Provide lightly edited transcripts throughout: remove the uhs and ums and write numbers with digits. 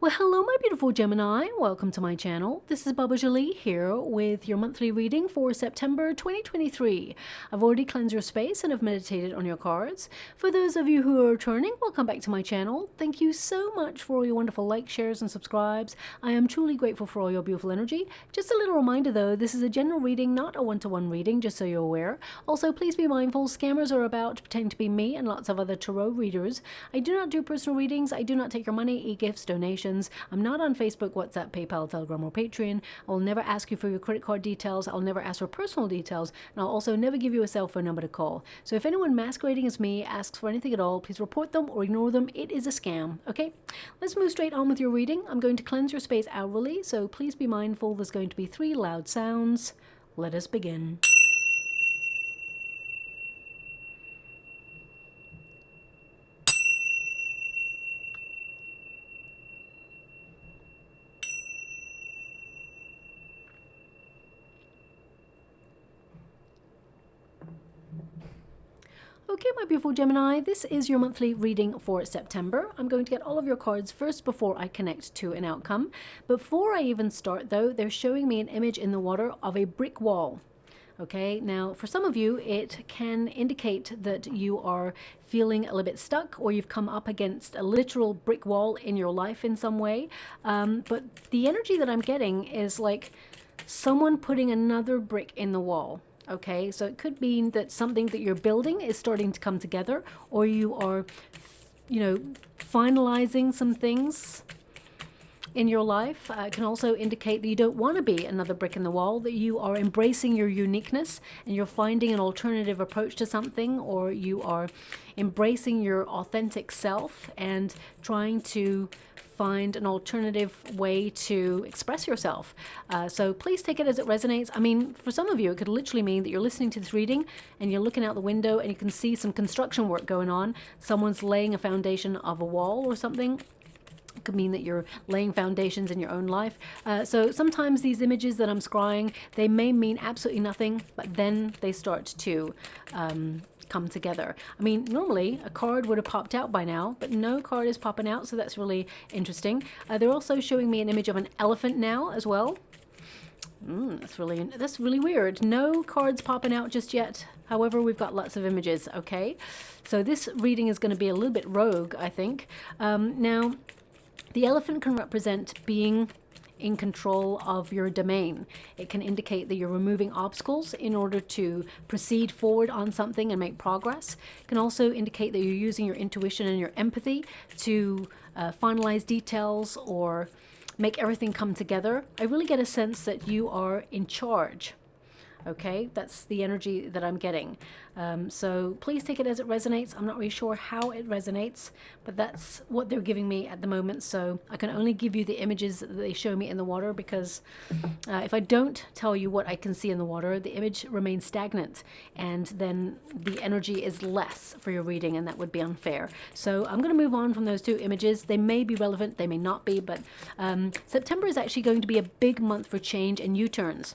Well, hello, my beautiful Gemini. Welcome to my channel. This is Baba Jolie here with your monthly reading for September 2023. I've already cleansed your space and have meditated on your cards. For those of you who are returning, welcome back to my channel. Thank you so much for all your wonderful likes, shares, and subscribes. I am truly grateful for all your beautiful energy. Just a little reminder though, this is a general reading, not a one-to-one reading, just so you're aware. Also, please be mindful, scammers are about pretending to be me and lots of other tarot readers. I do not do personal readings. I do not take your money, e-gifts, donations. I'm not on Facebook, WhatsApp, PayPal, Telegram, or Patreon. I will never ask you for your credit card details. I'll never ask for personal details. And I'll also never give you a cell phone number to call. So if anyone masquerading as me asks for anything at all, please report them or ignore them. It is a scam, okay? Let's move straight on with your reading. I'm going to cleanse your space hourly, so please be mindful. There's going to be 3 loud sounds. Let us begin. Okay, my beautiful Gemini, this is your monthly reading for September. I'm going to get all of your cards first before I connect to an outcome. Before I even start though, they're showing me an image in the water of a brick wall. Okay, now for some of you, it can indicate that you are feeling a little bit stuck or you've come up against a literal brick wall in your life in some way. But the energy that I'm getting is like someone putting another brick in the wall. Okay, so it could mean that something that you're building is starting to come together, or you are, finalizing some things in your life. It can also indicate that you don't want to be another brick in the wall, that you are embracing your uniqueness and you're finding an alternative approach to something, or you are embracing your authentic self and trying to find an alternative way to express yourself. So please take it as it resonates. I mean, for some of you, it could literally mean that you're listening to this reading and you're looking out the window and you can see some construction work going on. Someone's laying a foundation of a wall or something. It could mean that you're laying foundations in your own life. So sometimes these images that I'm scrying, they may mean absolutely nothing, but then they start to come together. I mean, normally a card would have popped out by now, but no card is popping out, so that's really interesting. They're also showing me an image of an elephant now as well. That's really weird. No cards popping out just yet. However, we've got lots of images. Okay, so this reading is going to be a little bit rogue, I think. Now, the elephant can represent being in control of your domain. It can indicate that you're removing obstacles in order to proceed forward on something and make progress. It can also indicate that you're using your intuition and your empathy to finalize details or make everything come together. I really get a sense that you are in charge. Okay, that's the energy that I'm getting. So please take it as it resonates. I'm not really sure how it resonates, but that's what they're giving me at the moment. So I can only give you the images that they show me in the water, because if I don't tell you what I can see in the water, the image remains stagnant, and then the energy is less for your reading, and that would be unfair. So I'm going to move on from those 2 images. They may be relevant, they may not be, but September is actually going to be a big month for change and U-turns.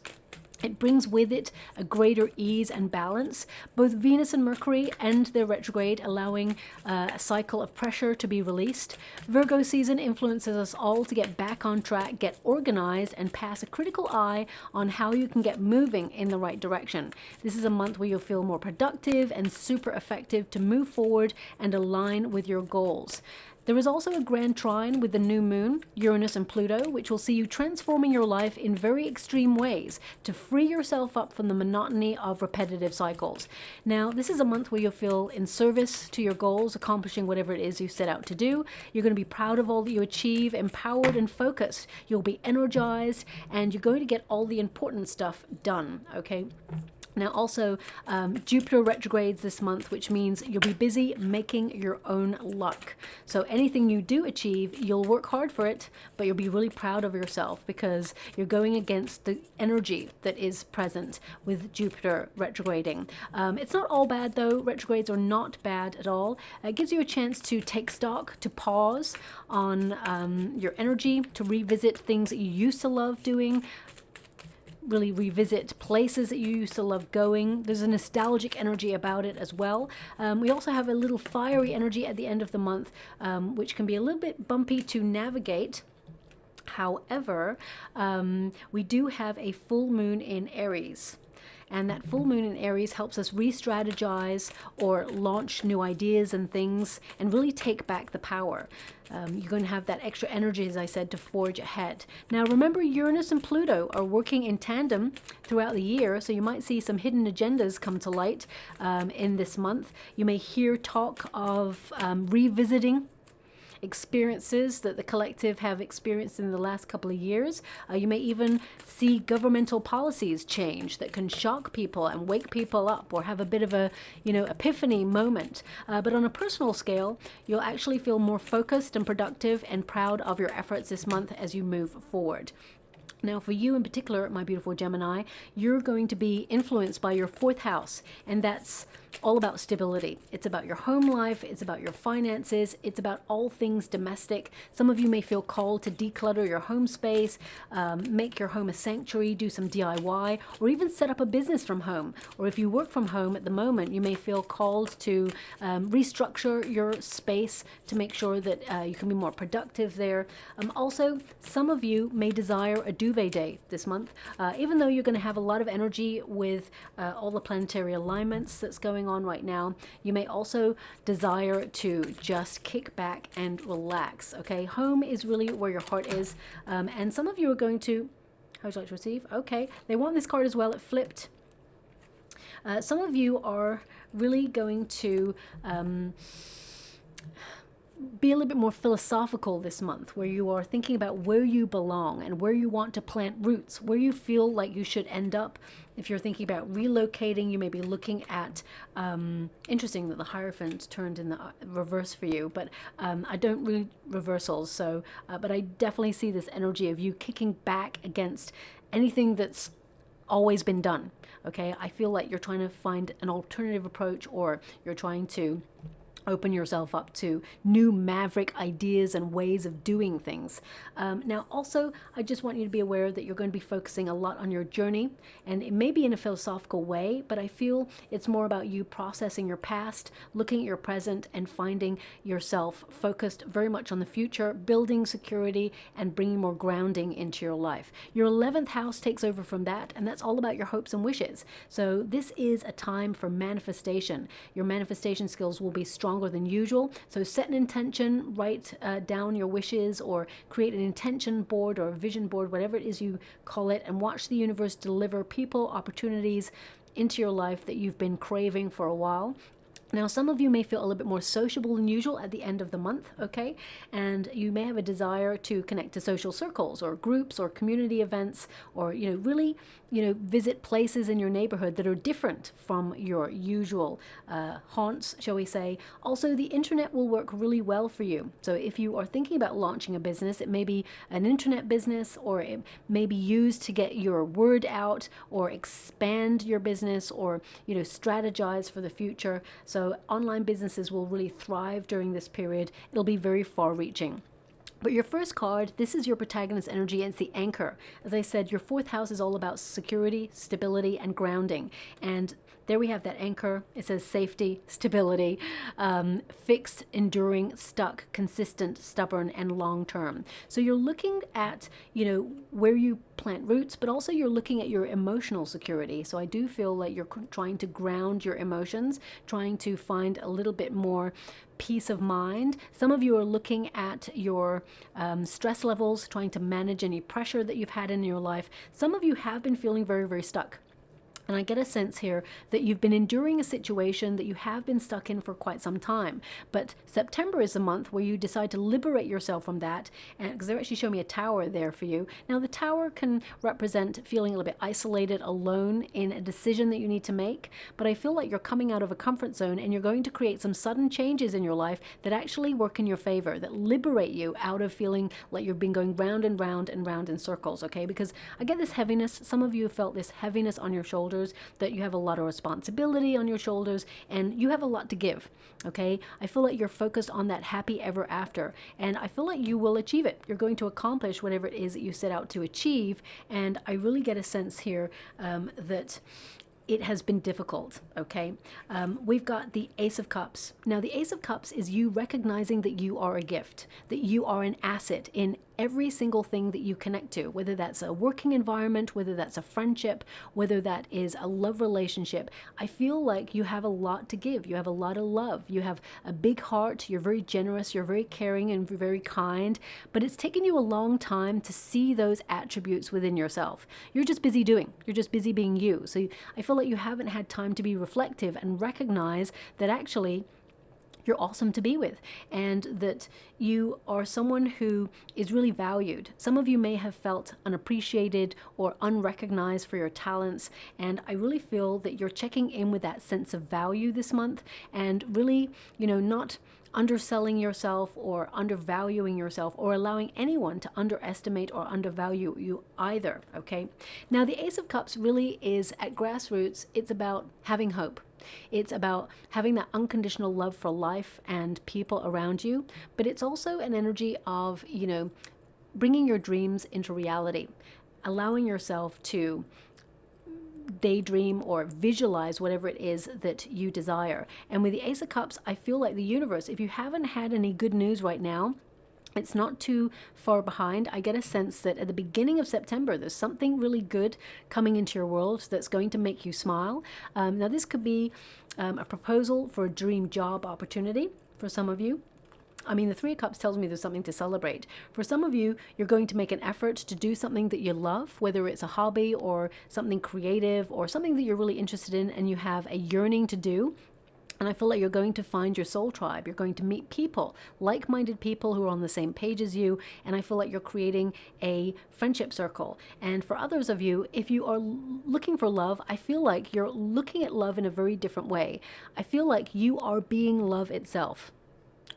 It brings with it a greater ease and balance. Both Venus and Mercury end their retrograde, allowing a cycle of pressure to be released. Virgo season influences us all to get back on track, get organized, and pass a critical eye on how you can get moving in the right direction. This is a month where you'll feel more productive and super effective to move forward and align with your goals. There is also a grand trine with the new moon, Uranus and Pluto, which will see you transforming your life in very extreme ways to free yourself up from the monotony of repetitive cycles. Now, this is a month where you'll feel in service to your goals, accomplishing whatever it is you set out to do. You're going to be proud of all that you achieve, empowered and focused. You'll be energized, and you're going to get all the important stuff done, okay? Now also, Jupiter retrogrades this month, which means you'll be busy making your own luck. So anything you do achieve, you'll work hard for it, but you'll be really proud of yourself because you're going against the energy that is present with Jupiter retrograding. It's not all bad though. Retrogrades are not bad at all. It gives you a chance to take stock, to pause on your energy, to revisit things that you used to love doing, really revisit places that you used to love going. There's a nostalgic energy about it as well. We also have a little fiery energy at the end of the month, which can be a little bit bumpy to navigate. However, we do have a full moon in Aries. And that full moon in Aries helps us re-strategize or launch new ideas and things and really take back the power. You're going to have that extra energy, as I said, to forge ahead. Now, remember, Uranus and Pluto are working in tandem throughout the year, so you might see some hidden agendas come to light in this month. You may hear talk of revisiting experiences that the collective have experienced in the last couple of years. You may even see governmental policies change that can shock people and wake people up, or have a bit of a, epiphany moment. But on a personal scale, you'll actually feel more focused and productive and proud of your efforts this month as you move forward. Now, for you in particular, my beautiful Gemini, you're going to be influenced by your 4th house, and that's all about stability. It's about your home life. It's about your finances. It's about all things domestic. Some of you may feel called to declutter your home space, make your home a sanctuary, do some DIY, or even set up a business from home. Or if you work from home at the moment, you may feel called to restructure your space to make sure that you can be more productive there. Also, some of you may desire a duvet day this month, even though you're going to have a lot of energy with all the planetary alignments that's going on right now. You may also desire to just kick back and relax. Okay, home is really where your heart is, and some of you are going to, how would you like to receive? Okay, they want this card as well. It flipped. Some of you are really going to be a little bit more philosophical this month, where you are thinking about where you belong and where you want to plant roots, where you feel like you should end up. If you're thinking about relocating, you may be looking at, interesting that the Hierophant turned in the reverse for you, but I don't read reversals, so, but I definitely see this energy of you kicking back against anything that's always been done. Okay, I feel like you're trying to find an alternative approach, or you're trying to open yourself up to new maverick ideas and ways of doing things. Now, also, I just want you to be aware that you're going to be focusing a lot on your journey, and it may be in a philosophical way, but I feel it's more about you processing your past, looking at your present, and finding yourself focused very much on the future, building security, and bringing more grounding into your life. Your 11th house takes over from that, and that's all about your hopes and wishes. So this is a time for manifestation. Your manifestation skills will be stronger than usual. So set an intention, write down your wishes, or create an intention board or a vision board, whatever it is you call it, and watch the universe deliver people, opportunities into your life that you've been craving for a while. Now, some of you may feel a little bit more sociable than usual at the end of the month, okay? And you may have a desire to connect to social circles or groups or community events, or, really, visit places in your neighborhood that are different from your usual haunts, shall we say. Also, the internet will work really well for you. So if you are thinking about launching a business, it may be an internet business, or it may be used to get your word out or expand your business, or, strategize for the future. So online businesses will really thrive during this period. It'll be very far-reaching. But your first card, this is your protagonist energy, and it's the anchor. As I said, your 4th house is all about security, stability, and grounding. And there we have that anchor. It says safety, stability, fixed, enduring, stuck, consistent, stubborn, and long-term. So you're looking at, where you plant roots, but also you're looking at your emotional security. So I do feel like you're trying to ground your emotions, trying to find a little bit more peace of mind. Some of you are looking at your stress levels, trying to manage any pressure that you've had in your life. Some of you have been feeling very, very stuck. And I get a sense here that you've been enduring a situation that you have been stuck in for quite some time. But September is a month where you decide to liberate yourself from that. And because they actually show me a tower there for you. Now, the tower can represent feeling a little bit isolated, alone in a decision that you need to make. But I feel like you're coming out of a comfort zone, and you're going to create some sudden changes in your life that actually work in your favor, that liberate you out of feeling like you've been going round and round and round in circles, okay? Because I get this heaviness. Some of you have felt this heaviness on your shoulders, that you have a lot of responsibility on your shoulders, and you have a lot to give, okay? I feel like you're focused on that happy ever after, and I feel like you will achieve it. You're going to accomplish whatever it is that you set out to achieve, and I really get a sense here that it has been difficult, okay? We've got the Ace of Cups. Now, the Ace of Cups is you recognizing that you are a gift, that you are an asset in every single thing that you connect to, whether that's a working environment, whether that's a friendship, whether that is a love relationship. I feel like you have a lot to give. You have a lot of love. You have a big heart. You're very generous. You're very caring and very kind. But it's taken you a long time to see those attributes within yourself. You're just busy doing. You're just busy being you. So I feel like you haven't had time to be reflective and recognize that actually you're awesome to be with, and that you are someone who is really valued. Some of you may have felt unappreciated or unrecognized for your talents, and I really feel that you're checking in with that sense of value this month, and really, not underselling yourself or undervaluing yourself or allowing anyone to underestimate or undervalue you either, okay? Now, the Ace of Cups really is, at grassroots, it's about having hope. It's about having that unconditional love for life and people around you, but it's also an energy of, bringing your dreams into reality, allowing yourself to daydream or visualize whatever it is that you desire. And with the Ace of Cups, I feel like the universe, if you haven't had any good news right now, it's not too far behind. I get a sense that at the beginning of September, there's something really good coming into your world that's going to make you smile. Now, this could be a proposal for a dream job opportunity for some of you. I mean, the Three of Cups tells me there's something to celebrate. For some of you, you're going to make an effort to do something that you love, whether it's a hobby or something creative or something that you're really interested in and you have a yearning to do. And I feel like you're going to find your soul tribe. You're going to meet people, like-minded people who are on the same page as you. And I feel like you're creating a friendship circle. And for others of you, if you are looking for love, I feel like you're looking at love in a very different way. I feel like you are being love itself.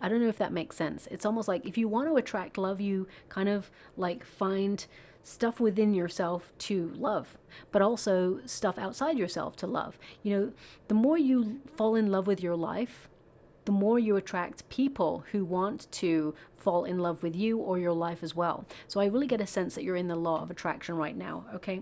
I don't know if that makes sense. It's almost like if you want to attract love, you kind of like find stuff within yourself to love, but also stuff outside yourself to love. The more you fall in love with your life, the more you attract people who want to fall in love with you or your life as well. So I really get a sense that you're in the law of attraction right now, okay?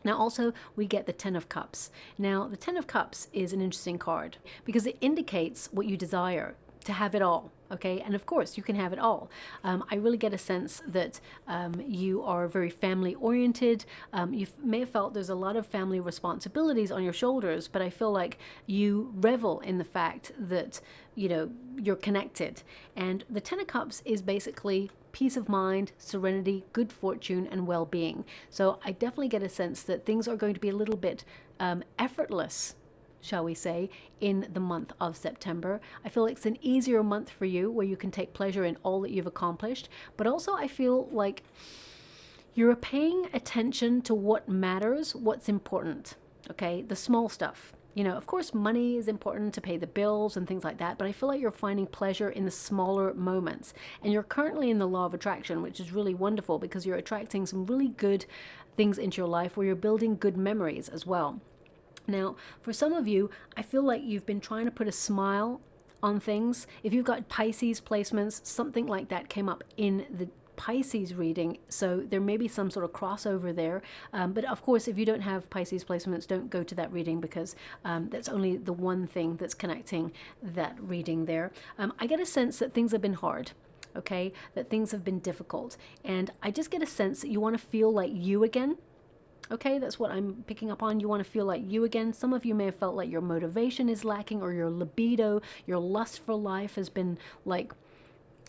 Now also, we get the Ten of Cups. Now, the Ten of Cups is an interesting card because it indicates what you desire, to have it all, okay? And of course, you can have it all. I really get a sense that you are very family-oriented. You may have felt there's a lot of family responsibilities on your shoulders, but I feel like you revel in the fact that, you're connected. And the Ten of Cups is basically peace of mind, serenity, good fortune, and well-being. So I definitely get a sense that things are going to be a little bit effortless, shall we say, in the month of September. I feel like it's an easier month for you where you can take pleasure in all that you've accomplished, but also I feel like you're paying attention to what matters, what's important, okay? The small stuff. Of course, money is important to pay the bills and things like that, but I feel like you're finding pleasure in the smaller moments. And you're currently in the law of attraction, which is really wonderful because you're attracting some really good things into your life where you're building good memories as well. Now, for some of you, I feel like you've been trying to put a smile on things. If you've got Pisces placements, something like that came up in the Pisces reading, so there may be some sort of crossover there. But of course, if you don't have Pisces placements, don't go to that reading because that's only the one thing that's connecting that reading there. I get a sense that things have been hard. Okay, that things have been difficult. And I just get a sense that you want to feel like you again. Okay, that's what I'm picking up on. You want to feel like you again. Some of you may have felt like your motivation is lacking or your libido, your lust for life has been like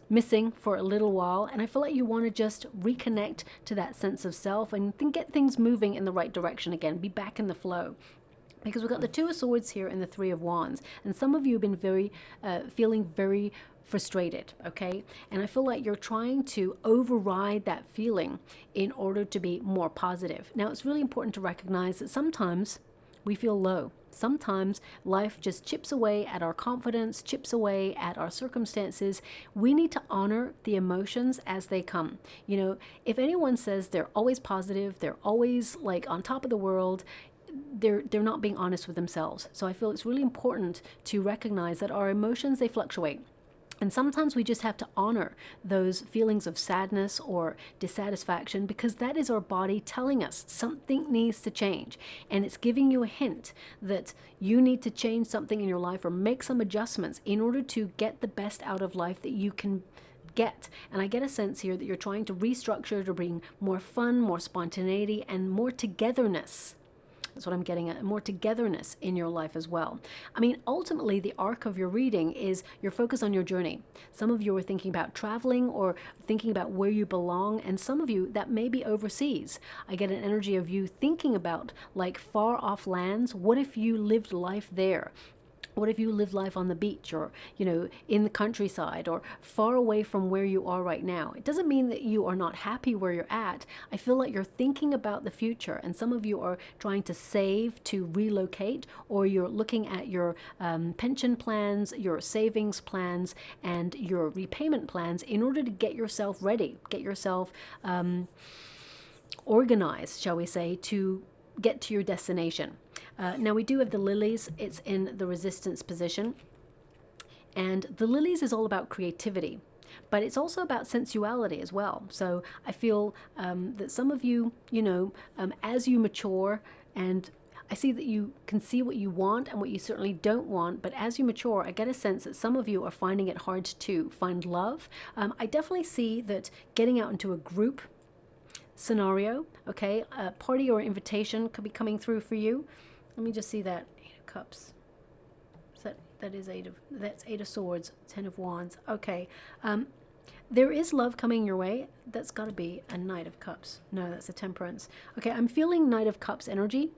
missing for a little while. And I feel like you want to just reconnect to that sense of self and then get things moving in the right direction again, be back in the flow. Because we've got the Two of Swords here and the Three of Wands. And some of you have been feeling very frustrated, okay? And I feel like you're trying to override that feeling in order to be more positive. Now, it's really important to recognize that sometimes we feel low. Sometimes life just chips away at our confidence, chips away at our circumstances. We need to honor the emotions as they come. If anyone says they're always positive, they're always like on top of the world, they're not being honest with themselves. So I feel it's really important to recognize that our emotions, they fluctuate. And sometimes we just have to honor those feelings of sadness or dissatisfaction because that is our body telling us something needs to change. And it's giving you a hint that you need to change something in your life or make some adjustments in order to get the best out of life that you can get. And I get a sense here that you're trying to restructure to bring more fun, more spontaneity, and more togetherness. That's what I'm getting at, more togetherness in your life as well. I mean, ultimately, the arc of your reading is your focus on your journey. Some of you are thinking about traveling or thinking about where you belong, and some of you, that may be overseas. I get an energy of you thinking about like far off lands. What if you lived life there? What if you live life on the beach or, in the countryside or far away from where you are right now? It doesn't mean that you are not happy where you're at. I feel like you're thinking about the future, and some of you are trying to save to relocate, or you're looking at your pension plans, your savings plans, and your repayment plans in order to get yourself ready, get yourself organized, shall we say, to get to your destination. Now we do have the lilies. It's in the resistance position. And the lilies is all about creativity, but it's also about sensuality as well. So I feel that some of you, as you mature, and I see that you can see what you want and what you certainly don't want, but as you mature, I get a sense that some of you are finding it hard to find love. I definitely see that getting out into a group scenario, okay, a party or invitation could be coming through for you. Let me just see that. 8 of Cups. That's 8 of Swords, 10 of Wands. Okay. There is love coming your way. That's got to be a Knight of Cups. No, that's a Temperance. Okay, I'm feeling Knight of Cups energy.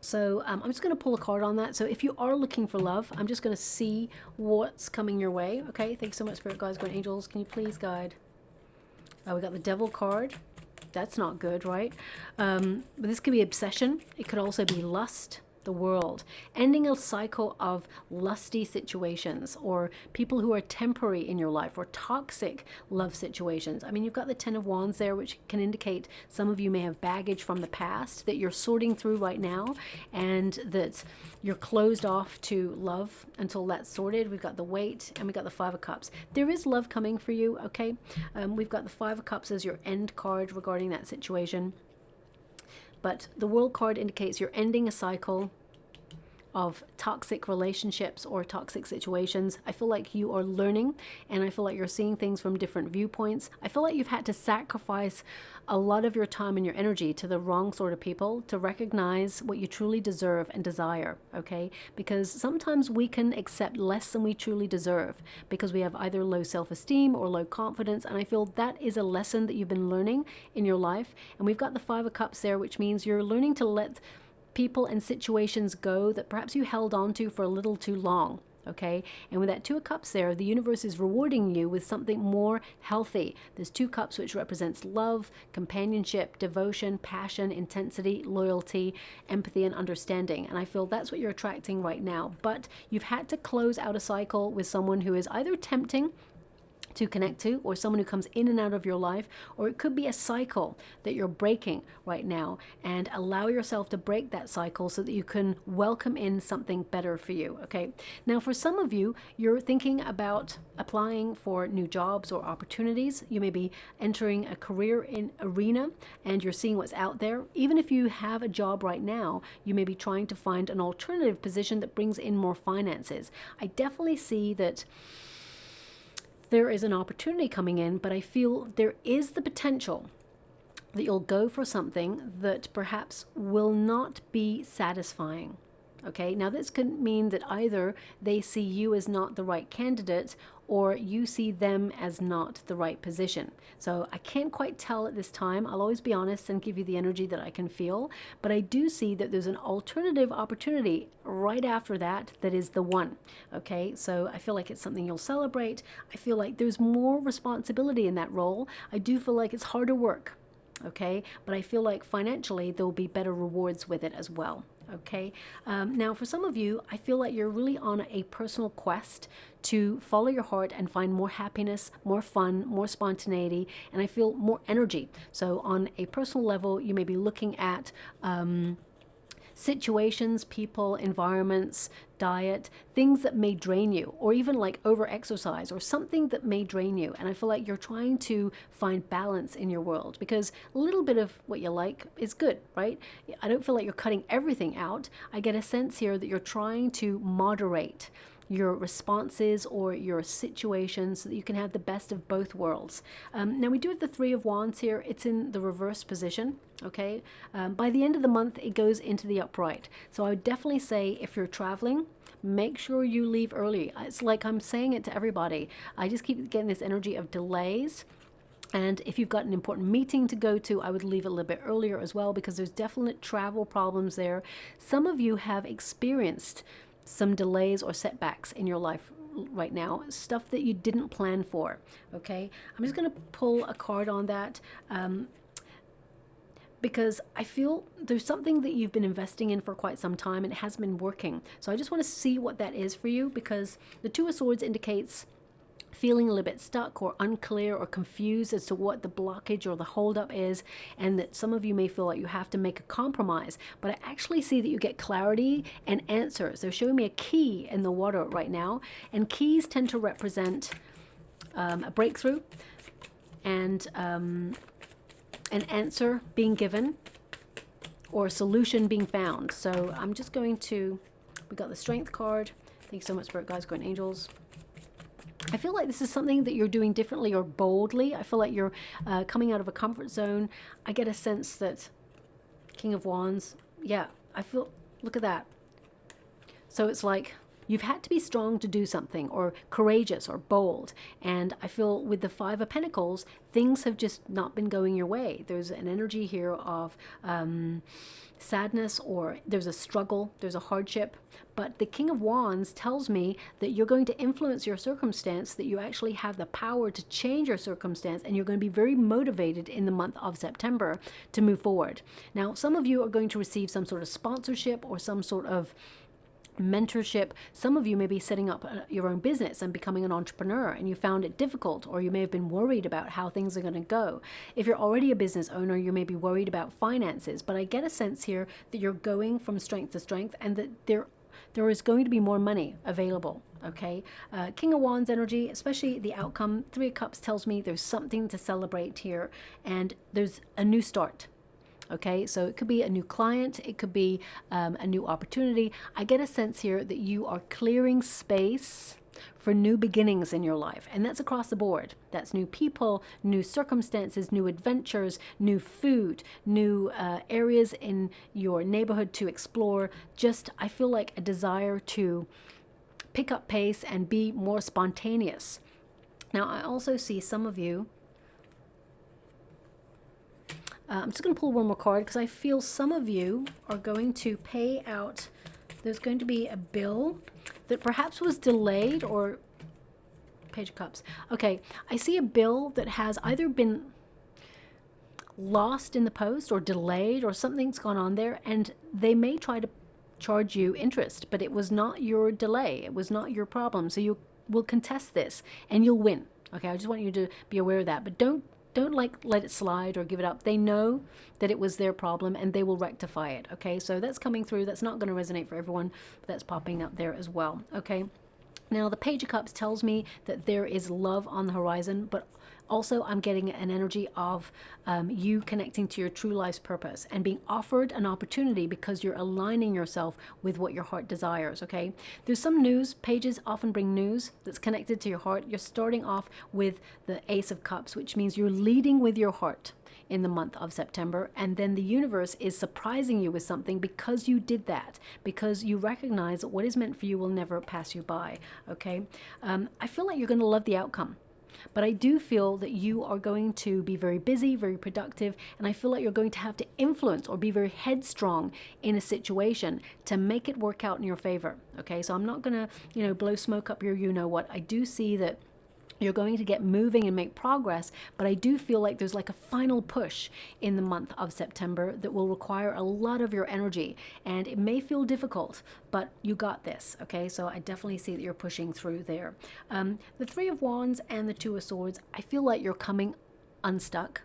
So I'm just going to pull a card on that. So if you are looking for love, I'm just going to see what's coming your way. Okay, thanks so much, Spirit Guides, Guardian Angels. Can you please guide? We got the Devil card. That's not good, right? But this could be obsession. It could also be lust, the world. Ending a cycle of lusty situations, or people who are temporary in your life, or toxic love situations. I mean, you've got the 10 of Wands there, which can indicate some of you may have baggage from the past that you're sorting through right now, and that you're closed off to love until that's sorted. We've got the Weight, and we've got the 5 of Cups. There is love coming for you, okay? We've got the 5 of Cups as your end card regarding that situation. But the World card indicates you're ending a cycle of toxic relationships or toxic situations. I feel like you are learning, and I feel like you're seeing things from different viewpoints. I feel like you've had to sacrifice a lot of your time and your energy to the wrong sort of people to recognize what you truly deserve and desire, okay? Because sometimes we can accept less than we truly deserve because we have either low self-esteem or low confidence, and I feel that is a lesson that you've been learning in your life. And we've got the 5 of Cups there, which means you're learning to let people and situations go that perhaps you held on to for a little too long, okay? And with that 2 of Cups there, the universe is rewarding you with something more healthy. There's 2 cups, which represents love, companionship, devotion, passion, intensity, loyalty, empathy, and understanding. And I feel that's what you're attracting right now. But you've had to close out a cycle with someone who is either tempting to connect to, or someone who comes in and out of your life, or it could be a cycle that you're breaking right now, and allow yourself to break that cycle so that you can welcome in something better for you, okay? Now, for some of you, you're thinking about applying for new jobs or opportunities. You may be entering a career in arena, and you're seeing what's out there. Even if you have a job right now, you may be trying to find an alternative position that brings in more finances. I definitely see that there is an opportunity coming in, but I feel there is the potential that you'll go for something that perhaps will not be satisfying. Okay, now this could mean that either they see you as not the right candidate, or you see them as not the right position. So I can't quite tell at this time. I'll always be honest and give you the energy that I can feel, but I do see that there's an alternative opportunity right after that that is the one. Okay, so I feel like it's something you'll celebrate. I feel like there's more responsibility in that role. I do feel like it's harder work. Okay, but I feel like financially there'll be better rewards with it as well. Okay, now for some of you, I feel like you're really on a personal quest to follow your heart and find more happiness, more fun, more spontaneity, and I feel more energy. So on a personal level, you may be looking at situations, people, environments, diet, things that may drain you, or even like over exercise or something that may drain you. And I feel like you're trying to find balance in your world, because a little bit of what you like is good, right? I don't feel like you're cutting everything out. I get a sense here that you're trying to moderate your responses or your situations so that you can have the best of both worlds. Now we do have the Three of Wands here. It's in the reverse position. Okay, by the end of the month it goes into the upright. So I would definitely say if you're traveling, make sure you leave early. It's like I'm saying it to everybody. I just keep getting this energy of delays. And if you've got an important meeting to go to, I would leave a little bit earlier as well, because there's definite travel problems there. Some of you have experienced some delays or setbacks in your life right now, stuff that you didn't plan for. Okay, I'm just going to pull a card on that. Because I feel there's something that you've been investing in for quite some time and it hasn't been working. So I just want to see what that is for you, because the Two of Swords indicates feeling a little bit stuck or unclear or confused as to what the blockage or the holdup is, and that some of you may feel like you have to make a compromise. But I actually see that you get clarity and answers. They're showing me a key in the water right now, and keys tend to represent a breakthrough and an answer being given or a solution being found. So I'm just going to, we got the Strength card. Thanks so much, Spirit Guides, Guardian Angels. I feel like this is something that you're doing differently or boldly. I feel like you're coming out of a comfort zone. I get a sense that King of Wands, yeah, I feel, look at that. So it's like you've had to be strong to do something, or courageous or bold. And I feel with the Five of Pentacles, things have just not been going your way. There's an energy here of sadness, or there's a struggle, there's a hardship. But the King of Wands tells me that you're going to influence your circumstance, that you actually have the power to change your circumstance, and you're going to be very motivated in the month of September to move forward. Now, some of you are going to receive some sort of sponsorship or some sort of mentorship. Some of you may be setting up your own business and becoming an entrepreneur, and you found it difficult, or you may have been worried about how things are going to go. If you're already a business owner, you may be worried about finances, but I get a sense here that you're going from strength to strength, and that there is going to be more money available. Okay, King of Wands energy, especially the outcome. Three of Cups tells me there's something to celebrate here, and there's a new start. Okay, so it could be a new client, it could be a new opportunity. I get a sense here that you are clearing space for new beginnings in your life, and that's across the board. That's new people, new circumstances, new adventures, new food, new areas in your neighborhood to explore. Just, I feel like a desire to pick up pace and be more spontaneous. Now, I also see some of you, I'm just going to pull one more card, because I feel some of you are going to pay out. There's going to be a bill that perhaps was delayed, or Page of Cups. Okay, I see a bill that has either been lost in the post or delayed, or something's gone on there, and they may try to charge you interest, but it was not your delay. It was not your problem. So you will contest this and you'll win. Okay, I just want you to be aware of that, but don't like let it slide or give it up. They know that it was their problem and they will rectify it. Okay, so that's coming through. That's not going to resonate for everyone, but that's popping up there as well. Okay, now the Page of Cups tells me that there is love on the horizon, but also I'm getting an energy of you connecting to your true life's purpose and being offered an opportunity because you're aligning yourself with what your heart desires. Okay, there's some news. Pages often bring news that's connected to your heart. You're starting off with the Ace of Cups, which means you're leading with your heart in the month of September, and then the universe is surprising you with something because you did that, because you recognize that what is meant for you will never pass you by. Okay, I feel like you're going to love the outcome. But I do feel that you are going to be very busy, very productive, and I feel like you're going to have to influence or be very headstrong in a situation to make it work out in your favor. Okay, so I'm not going to, blow smoke up your you-know-what. I do see that you're going to get moving and make progress, but I do feel like there's like a final push in the month of September that will require a lot of your energy, and it may feel difficult, but you got this. Okay, so I definitely see that you're pushing through there. The Three of Wands and the Two of Swords, I feel like you're coming unstuck.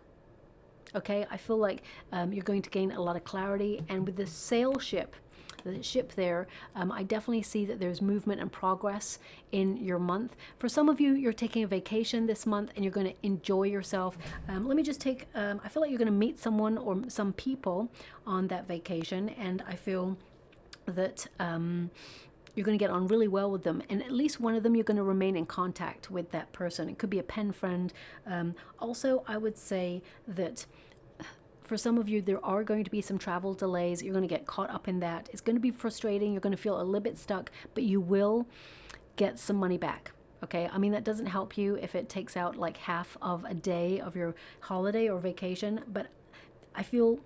Okay, I feel like you're going to gain a lot of clarity, and with the sail ship, the ship there, I definitely see that there's movement and progress in your month. For some of you, you're taking a vacation this month and you're going to enjoy yourself. Let me just take, I feel like you're going to meet someone or some people on that vacation, and I feel that you're going to get on really well with them, and at least one of them you're going to remain in contact with that person. It could be a pen friend. Also, I would say that for some of you, there are going to be some travel delays. You're going to get caught up in that. It's going to be frustrating. You're going to feel a little bit stuck, but you will get some money back. Okay, I mean, that doesn't help you if it takes out like half of a day of your holiday or vacation, but I feel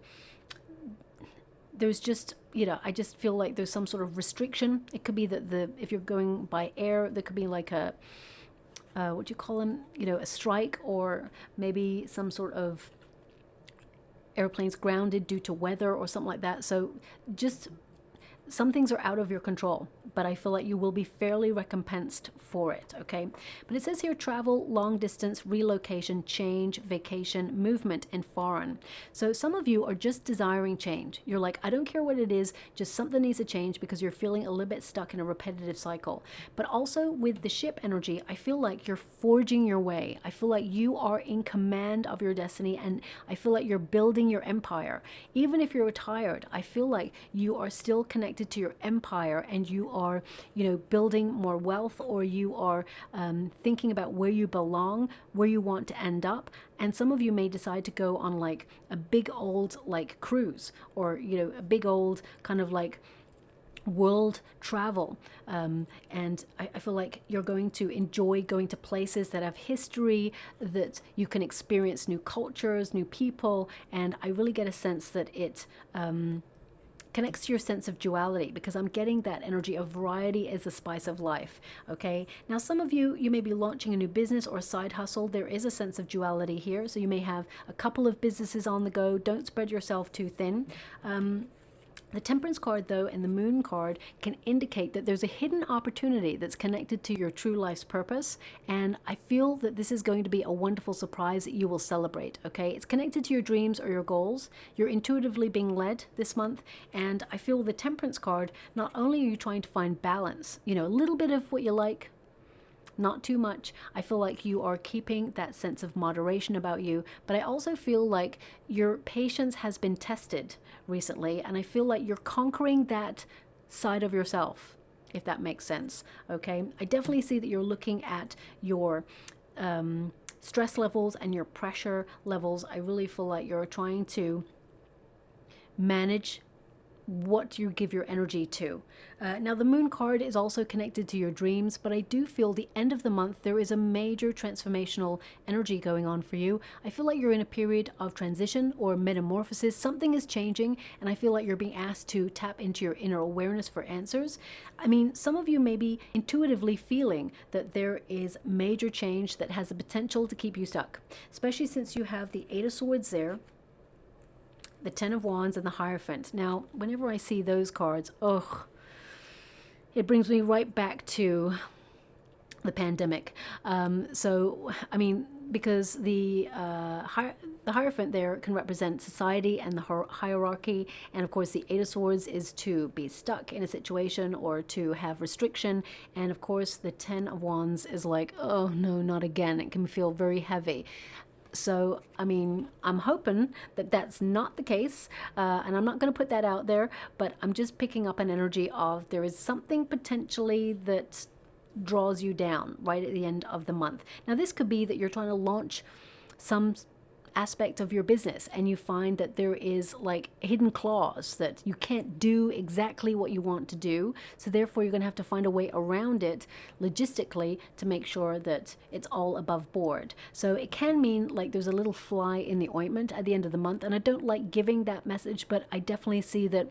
there's just, I just feel like there's some sort of restriction. It could be that if you're going by air, there could be like a, what do you call them? A strike, or maybe some sort of airplanes grounded due to weather or something like that. So just some things are out of your control, but I feel like you will be fairly recompensed for it, okay? But it says here, travel, long distance, relocation, change, vacation, movement, and foreign. So some of you are just desiring change. You're like, I don't care what it is, just something needs to change because you're feeling a little bit stuck in a repetitive cycle. But also with the ship energy, I feel like you're forging your way. I feel like you are in command of your destiny, and I feel like you're building your empire. Even if you're retired, I feel like you are still connected to your empire, and you are, building more wealth, or you are thinking about where you belong, where you want to end up. And some of you may decide to go on like a big old like cruise, or a big old kind of like world travel, and I feel like you're going to enjoy going to places that have history, that you can experience new cultures, new people, and I really get a sense that it connects to your sense of duality, because I'm getting that energy of variety is the spice of life. Okay, now some of you may be launching a new business or a side hustle. There is a sense of duality here, so you may have a couple of businesses on the go. Don't spread yourself too thin. The Temperance card, though, and the Moon card can indicate that there's a hidden opportunity that's connected to your true life's purpose, and I feel that this is going to be a wonderful surprise that you will celebrate, okay? It's connected to your dreams or your goals. You're intuitively being led this month, and I feel the Temperance card, not only are you trying to find balance, a little bit of what you like, not too much. I feel like you are keeping that sense of moderation about you, but I also feel like your patience has been tested recently, and I feel like you're conquering that side of yourself, if that makes sense. Okay, I definitely see that you're looking at your stress levels and your pressure levels. I really feel like you're trying to manage what you give your energy to. Now the Moon card is also connected to your dreams, but I do feel the end of the month there is a major transformational energy going on for you. I feel like you're in a period of transition or metamorphosis. Something is changing, and I feel like you're being asked to tap into your inner awareness for answers. I mean, some of you may be intuitively feeling that there is major change that has the potential to keep you stuck, especially since you have the Eight of Swords there, the Ten of Wands, and the Hierophant. Now, whenever I see those cards, it brings me right back to the pandemic. So, I mean, because the Hierophant there can represent society and the hierarchy, and of course the Eight of Swords is to be stuck in a situation or to have restriction, and of course the Ten of Wands is like, oh no, not again. It can feel very heavy. So, I mean, I'm hoping that that's not the case, and I'm not going to put that out there, but I'm just picking up an energy of there is something potentially that draws you down right at the end of the month. Now, this could be that you're trying to launch some aspect of your business, and you find that there is like a hidden clause that you can't do exactly what you want to do, so therefore you're going to have to find a way around it logistically to make sure that it's all above board. So it can mean like there's a little fly in the ointment at the end of the month, and I don't like giving that message, but I definitely see that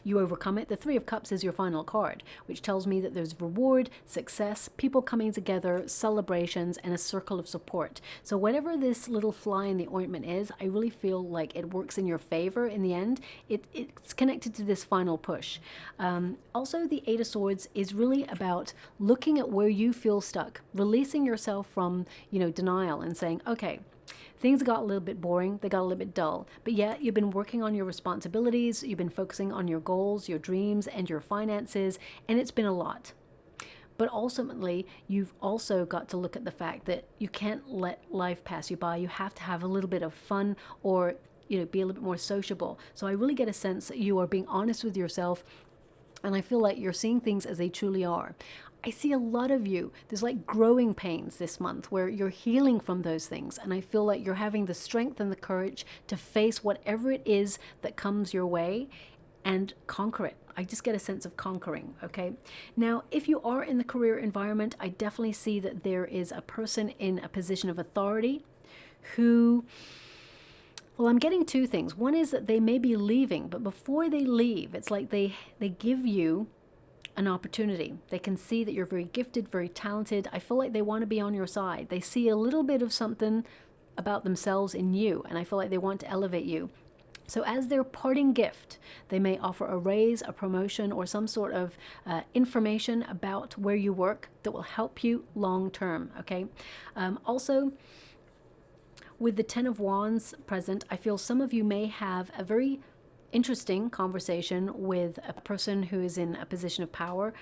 you overcome it. The Three of Cups is your final card, which tells me that there's reward, success, people coming together, celebrations, and a circle of support. So whatever this little fly in the ointment is, I really feel like it works in your favor in the end. It's connected to this final push. Also, the Eight of Swords is really about looking at where you feel stuck, releasing yourself from, denial, and saying, okay, things got a little bit boring, they got a little bit dull, but yet you've been working on your responsibilities, you've been focusing on your goals, your dreams, and your finances, and it's been a lot. But ultimately, you've also got to look at the fact that you can't let life pass you by. You have to have a little bit of fun, or be a little bit more sociable. So I really get a sense that you are being honest with yourself And I feel like you're seeing things as they truly are. I see a lot of you, there's like growing pains this month where you're healing from those things. And I feel like you're having the strength and the courage to face whatever it is that comes your way and conquer it. I just get a sense of conquering, okay? Now, if you are in the career environment, I definitely see that there is a person in a position of authority who, well, I'm getting two things. One is that they may be leaving, but before they leave, it's like they give you an opportunity. They can see that you're very gifted, very talented. I feel like they want to be on your side. They see a little bit of something about themselves in you, and I feel like they want to elevate you. So as their parting gift, they may offer a raise, a promotion, or some sort of information about where you work that will help you long term, okay? Also, with the Ten of Wands present, I feel some of you may have a very interesting conversation with a person who is in a position of power,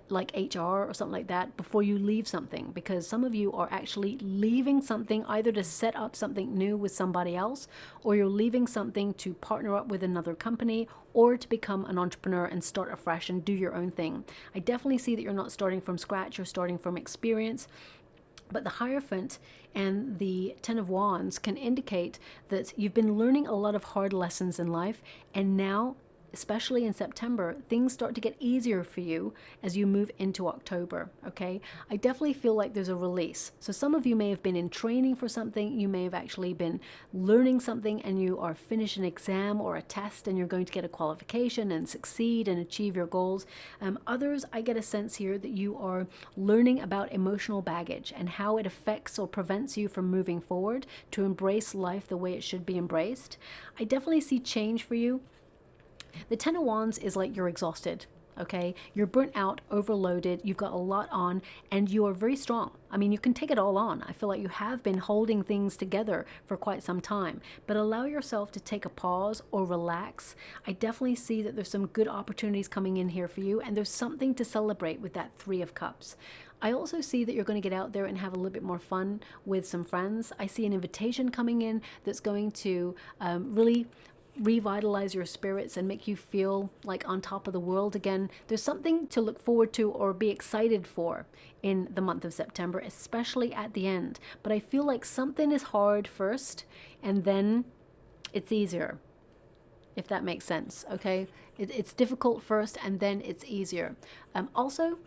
like HR or something like that, before you leave something, because some of you are actually leaving something either to set up something new with somebody else, or you're leaving something to partner up with another company, or to become an entrepreneur and start afresh and do your own thing. I definitely see that you're not starting from scratch, you're starting from experience. But the Hierophant and the Ten of Wands can indicate that you've been learning a lot of hard lessons in life, and now, especially in September, things start to get easier for you as you move into October, okay? I definitely feel like there's a release. So some of you may have been in training for something, you may have actually been learning something, and you are finished an exam or a test, and you're going to get a qualification and succeed and achieve your goals. Others, I get a sense here that you are learning about emotional baggage and how it affects or prevents you from moving forward to embrace life the way it should be embraced. I definitely see change for you. The Ten of Wands is like you're exhausted, okay? You're burnt out, overloaded, you've got a lot on, and you are very strong. I mean, you can take it all on. I feel like you have been holding things together for quite some time, but allow yourself to take a pause or relax. I definitely see that there's some good opportunities coming in here for you, and there's something to celebrate with that Three of Cups. I also see that you're going to get out there and have a little bit more fun with some friends. I see an invitation coming in that's going to really revitalize your spirits and make you feel like on top of the world again. There's something to look forward to or be excited for in the month of September, especially at the end. But I feel like something is hard first and then it's easier, if that makes sense, okay? It's difficult first and then it's easier. Also,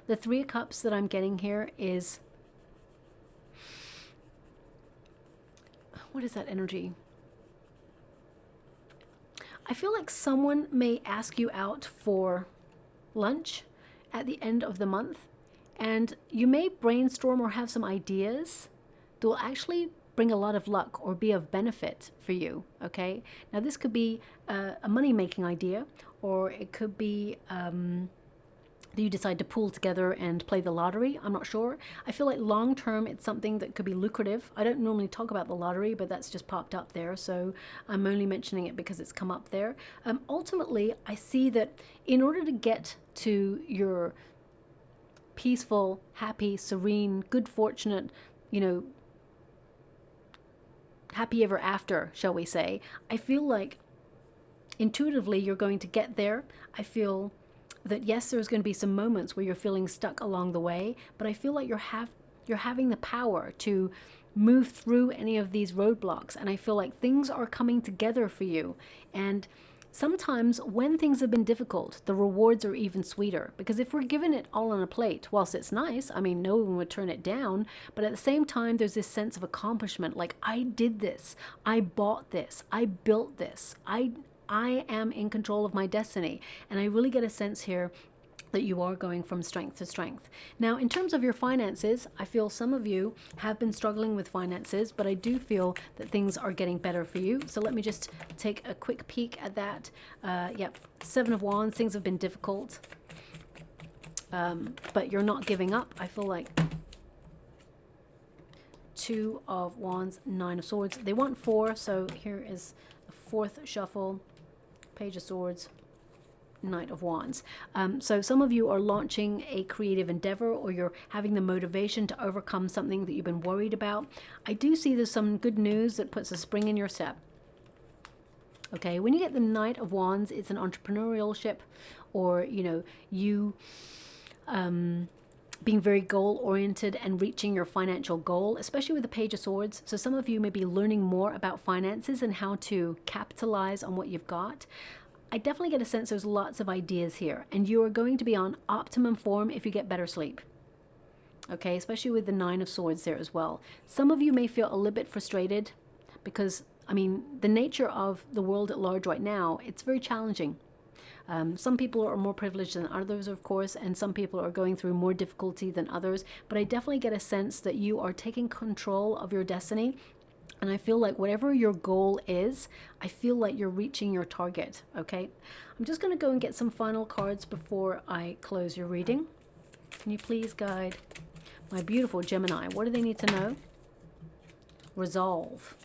the Three of Cups that I'm getting here is, what is that energy? I feel like someone may ask you out for lunch at the end of the month, and you may brainstorm or have some ideas that will actually bring a lot of luck or be of benefit for you, okay? Now, this could be a money-making idea, or it could be that you decide to pool together and play the lottery. I'm not sure. I feel like long term it's something that could be lucrative. I don't normally talk about the lottery, but that's just popped up there, so I'm only mentioning it because it's come up there. Ultimately, I see that in order to get to your peaceful, happy, serene, good, fortunate, happy ever after, shall we say, I feel like intuitively you're going to get there. I feel that yes, there's going to be some moments where you're feeling stuck along the way, but I feel like you're having the power to move through any of these roadblocks, and I feel like things are coming together for you. And sometimes when things have been difficult, the rewards are even sweeter, because if we're given it all on a plate, whilst it's nice, I mean, no one would turn it down, but at the same time, there's this sense of accomplishment, like I did this, I bought this, I built this, I am in control of my destiny. And I really get a sense here that you are going from strength to strength. Now, in terms of your finances, I feel some of you have been struggling with finances, but I do feel that things are getting better for you. So let me just take a quick peek at that. Yep, Seven of Wands, things have been difficult, but you're not giving up. I feel like Two of Wands, Nine of Swords. They want four, so here is the fourth shuffle. Page of Swords, Knight of Wands. So some of you are launching a creative endeavor, or you're having the motivation to overcome something that you've been worried about. I do see there's some good news that puts a spring in your step. Okay, when you get the Knight of Wands, it's an entrepreneurship, or, you know, you being very goal oriented and reaching your financial goal, especially with the Page of Swords. So some of you may be learning more about finances and how to capitalize on what you've got. I definitely get a sense there's lots of ideas here, and you are going to be on optimum form if you get better sleep. Okay, especially with the Nine of Swords there as well. Some of you may feel a little bit frustrated because, I mean, the nature of the world at large right now, it's very challenging. Some people are more privileged than others, of course, and some people are going through more difficulty than others. But I definitely get a sense that you are taking control of your destiny. And I feel like whatever your goal is, I feel like you're reaching your target, okay? I'm just going to go and get some final cards before I close your reading. Can you please guide my beautiful Gemini? What do they need to know? Resolve.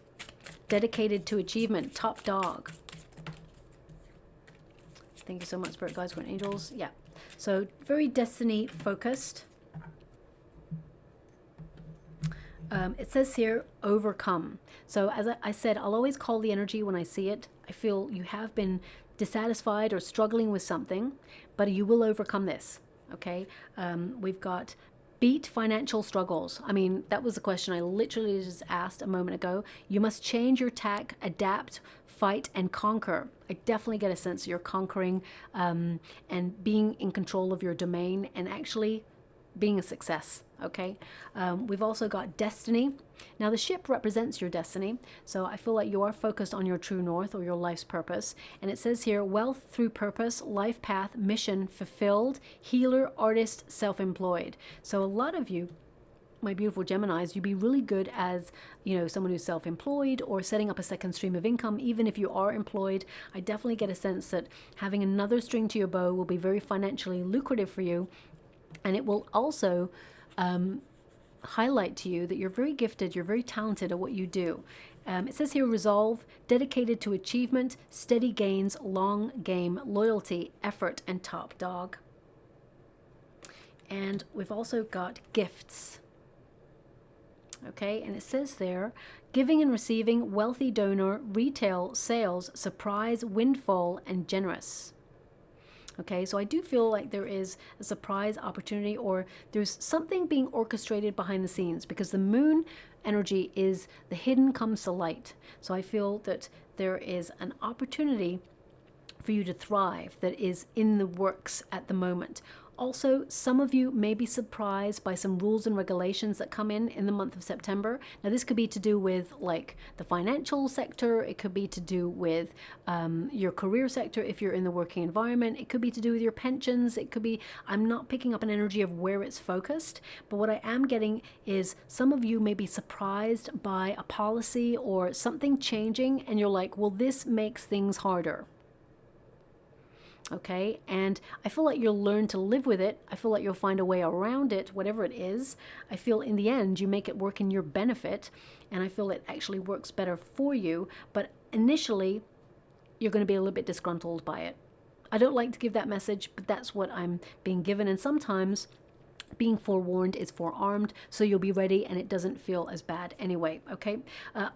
Dedicated to achievement. Top dog. Thank you so much, Spirit Guides, Guardian Angels. Yeah. So very destiny focused. It says here, overcome. So as I said, I'll always call the energy when I see it. I feel you have been dissatisfied or struggling with something, but you will overcome this. Okay. We've got beat financial struggles. I mean, that was the question I literally just asked a moment ago. You must change your tack, adapt, fight, and conquer. I definitely get a sense you're conquering and being in control of your domain and actually being a success. Okay. We've also got destiny. Now the ship represents your destiny, so I feel like you are focused on your true north or your life's purpose. And it says here, wealth through purpose, life path, mission fulfilled, healer, artist, self-employed. So a lot of you, my beautiful Geminis, you'd be really good as, you know, someone who's self-employed or setting up a second stream of income. Even if you are employed, I definitely get a sense that having another string to your bow will be very financially lucrative for you. And it will also highlight to you that you're very gifted, you're very talented at what you do. It says here, resolve, dedicated to achievement, steady gains, long game, loyalty, effort, and top dog. And we've also got gifts. Okay, and it says there, giving and receiving, wealthy donor, retail, sales, surprise, windfall, and generous. Okay, so I do feel like there is a surprise opportunity, or there's something being orchestrated behind the scenes, because the moon energy is the hidden comes to light. So I feel that there is an opportunity for you to thrive that is in the works at the moment. Also, some of you may be surprised by some rules and regulations that come in the month of September. Now, this could be to do with like the financial sector. It could be to do with your career sector if you're in the working environment. It could be to do with your pensions. It could be, I'm not picking up an energy of where it's focused, but what I am getting is some of you may be surprised by a policy or something changing, and you're like, well, this makes things harder. Okay, and I feel like you'll learn to live with it. I feel like you'll find a way around it, whatever it is. I feel in the end, you make it work in your benefit, and I feel it actually works better for you. But initially, you're going to be a little bit disgruntled by it. I don't like to give that message, but that's what I'm being given. And sometimes being forewarned is forearmed, so you'll be ready and it doesn't feel as bad anyway. Okay,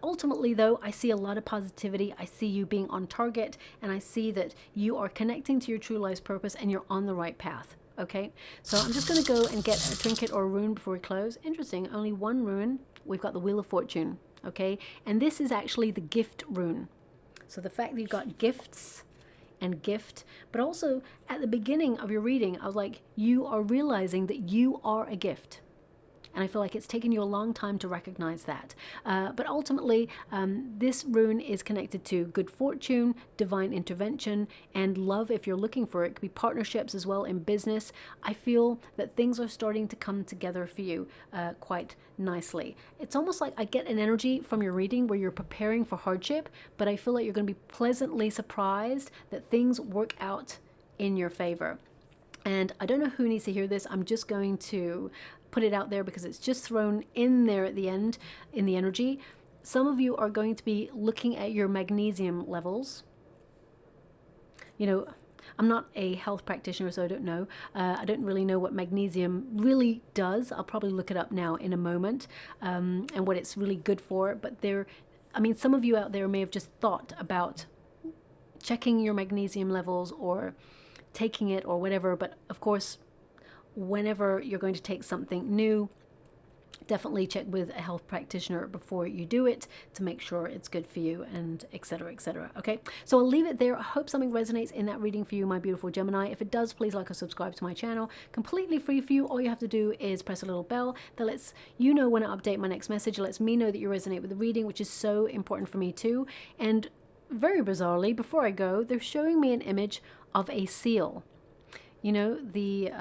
ultimately though, I see a lot of positivity. I see you being on target, and I see that you are connecting to your true life's purpose and you're on the right path. Okay, so I'm just going to go and get a trinket or a rune before we close. Interesting, only one rune. We've got the Wheel of Fortune. Okay, and this is actually the gift rune. So the fact that you've got gifts and gift, but also at the beginning of your reading, I was like, you are realizing that you are a gift. And I feel like it's taken you a long time to recognize that. But ultimately, this rune is connected to good fortune, divine intervention, and love if you're looking for it. It could be partnerships as well in business. I feel that things are starting to come together for you quite nicely. It's almost like I get an energy from your reading where you're preparing for hardship, but I feel like you're going to be pleasantly surprised that things work out in your favor. And I don't know who needs to hear this. I'm just going to put it out there because it's just thrown in there at the end in the energy. Some of you are going to be looking at your magnesium levels. You know, I'm not a health practitioner, so I don't know. I don't really know what magnesium really does. I'll probably look it up now in a moment, and what it's really good for. But I mean, some of you out there may have just thought about checking your magnesium levels or taking it or whatever. But of course, whenever you're going to take something new, definitely check with a health practitioner before you do it to make sure it's good for you, and etc, etc. Okay, so I'll leave it there. I hope something resonates in that reading for you, my beautiful Gemini. If it does, please like or subscribe to my channel. Completely free for you. All you have to do is press a little bell that lets you know when I update my next message. It lets me know that you resonate with the reading, which is so important for me too. And very bizarrely, before I go, they're showing me an image of a seal. You know, the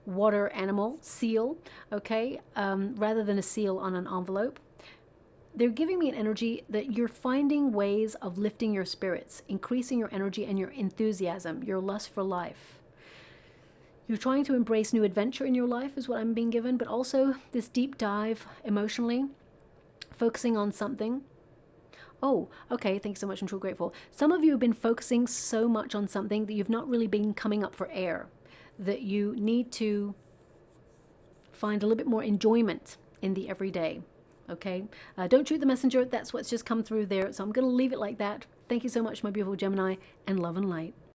water animal seal, okay, rather than a seal on an envelope. They're giving me an energy that you're finding ways of lifting your spirits, increasing your energy and your enthusiasm, your lust for life. You're trying to embrace new adventure in your life is what I'm being given, but also this deep dive emotionally, focusing on something. Oh, okay, thanks so much, I'm truly grateful. Some of you have been focusing so much on something that you've not really been coming up for air, that you need to find a little bit more enjoyment in the everyday, okay? Don't shoot the messenger, that's what's just come through there, so I'm going to leave it like that. Thank you so much, my beautiful Gemini, and love and light.